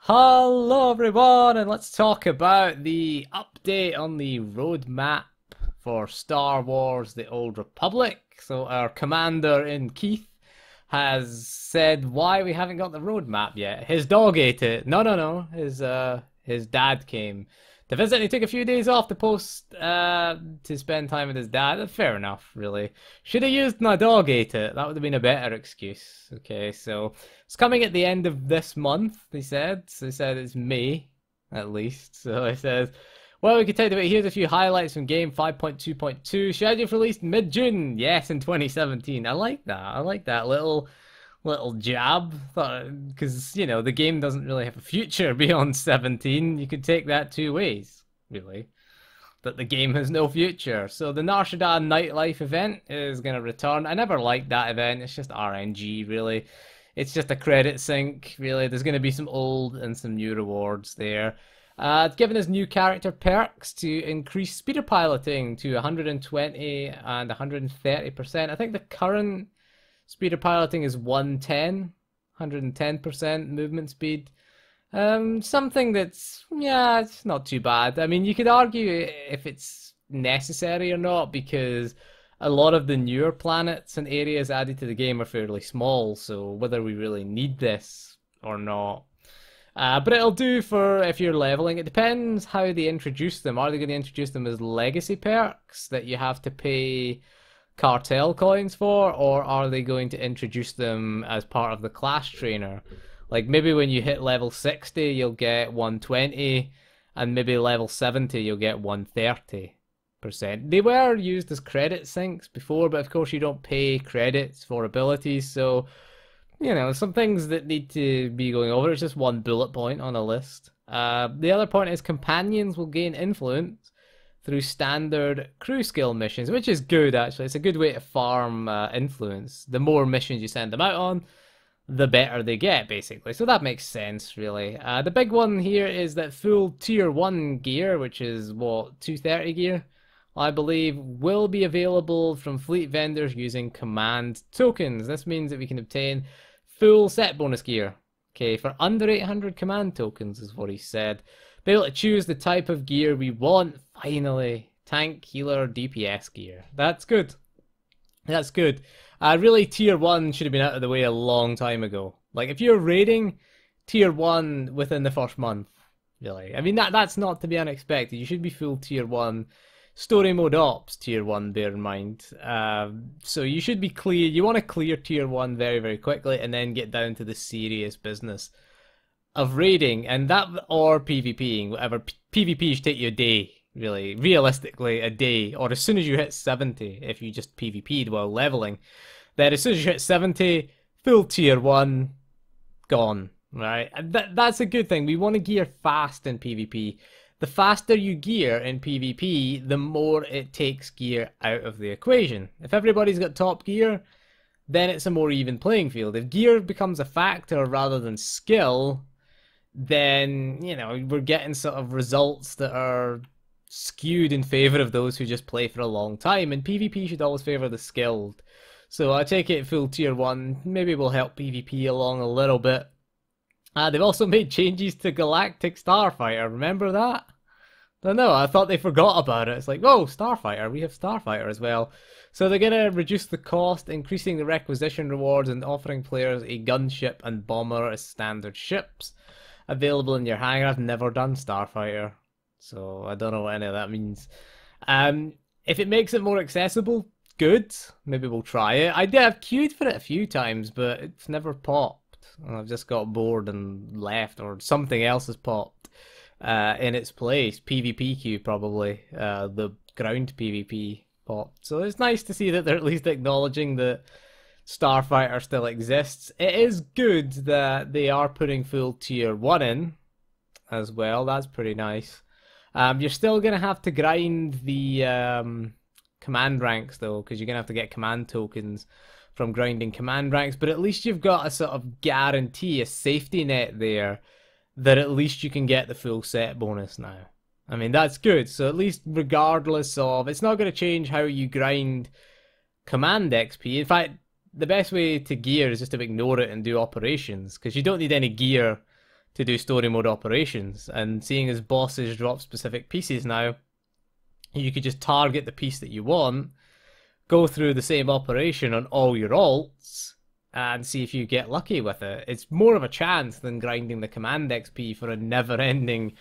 Hello everyone, and let's talk about the update on the roadmap for Star Wars The Old Republic. So our commander Keith has said why we haven't got the roadmap yet. His dog ate it. No. His dad came to visit and he took a few days off to to spend time with his dad. Fair enough, really. Should have used my dog ate it. That would have been a better excuse. Okay, so it's coming at the end of this month, they said. So they said it's May, at least. So it says, well, we can tell you about here's a few highlights from game 5.2.2. Scheduled for release mid-June. Yes, in 2017. I like that. I like that little jab, because you know the game doesn't really have a future beyond 17. You could take that two ways, really. That the game has no future. So the Nar Shaddaa nightlife event is going to return. I never liked that event. It's just RNG, really. It's just a credit sink, really. There's going to be some old and some new rewards there. It's given us new character perks to increase speeder piloting to 120 and 130%. I think the current speeder piloting is 110% movement speed. Something that's, yeah, it's not too bad. I mean, you could argue if it's necessary or not, because a lot of the newer planets and areas added to the game are fairly small, so whether we really need this or not. But it'll do for if you're leveling. It depends how they introduce them. Are they going to introduce them as legacy perks that you have to pay cartel coins for, or are they going to introduce them as part of the class trainer? Like maybe when you hit level 60 you'll get 120, and maybe level 70 you'll get 130%. They were used as credit sinks before, but of course you don't pay credits for abilities, so you know, some things that need to be going over. It's just one bullet point on a list. The other point is companions will gain influence through standard crew skill missions, which is good, actually. It's a good way to farm influence. The more missions you send them out on, the better they get, basically. So that makes sense, really. The big one here is that full Tier 1 gear, which is, what, 230 gear, I believe, will be available from fleet vendors using command tokens. This means that we can obtain full set bonus gear, okay, for under 800 command tokens, is what he said. Be able to choose the type of gear we want, finally. Tank, healer, DPS gear. That's good. That's good. Really, Tier 1 should have been out of the way a long time ago. Like, if you're raiding Tier 1 within the first month, really. I mean, that's not to be unexpected. You should be full Tier 1. Story mode ops Tier 1, bear in mind. So you should be clear. You want to clear Tier 1 very, very quickly and then get down to the serious business of raiding, and that, or PvPing, whatever. PvP should take you a day, really. Realistically, a day, or as soon as you hit 70, if you just PvP'd while leveling. Then as soon as you hit 70, full Tier 1, gone, right? And that's a good thing. We want to gear fast in PvP. The faster you gear in PvP, the more it takes gear out of the equation. If everybody's got top gear, then it's a more even playing field. If gear becomes a factor rather than skill, then, you know, we're getting sort of results that are skewed in favor of those who just play for a long time, and PvP should always favor the skilled. So I take it full Tier 1 maybe will help PvP along a little bit. They've also made changes to Galactic Starfighter. Remember that? I don't know, I thought they forgot about it. It's like, whoa, Starfighter, we have Starfighter as well. So they're going to reduce the cost, increasing the requisition rewards, and offering players a gunship and bomber as standard ships available in your hangar. I've never done Starfighter, so I don't know what any of that means. If it makes it more accessible, good. Maybe we'll try it. I've queued for it a few times, but it's never popped. I've just got bored and left, or something else has popped in its place. PvP queue, probably. The ground PvP popped. So it's nice to see that they're at least acknowledging that Starfighter still exists. It is good that they are putting full Tier 1 in as well. That's pretty nice. You're still going to have to grind the command ranks, though, because you're going to have to get command tokens from grinding command ranks, but at least you've got a sort of guarantee, a safety net there, that at least you can get the full set bonus now. I mean, that's good. So at least regardless of, it's not going to change how you grind command XP. In fact, the best way to gear is just to ignore it and do operations, because you don't need any gear to do story mode operations. And seeing as bosses drop specific pieces now, you could just target the piece that you want, go through the same operation on all your alts, and see if you get lucky with it. It's more of a chance than grinding the command XP for a never-ending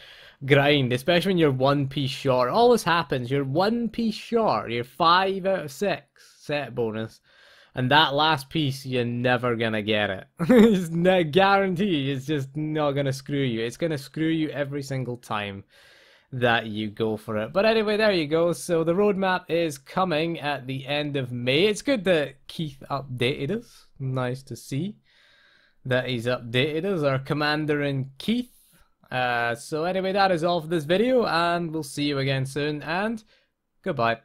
grind, especially when you're one piece short. It always happens, you're one piece short, you're 5 out of 6 set bonus, and that last piece, you're never gonna get it. It's no guarantee, it's just not gonna screw you. It's gonna screw you every single time that you go for it. But anyway, there you go. So the roadmap is coming at the end of May. It's good that Keith updated us. Nice to see that he's updated us, our commander in Keith. So anyway, that is all for this video, and we'll see you again soon, and goodbye.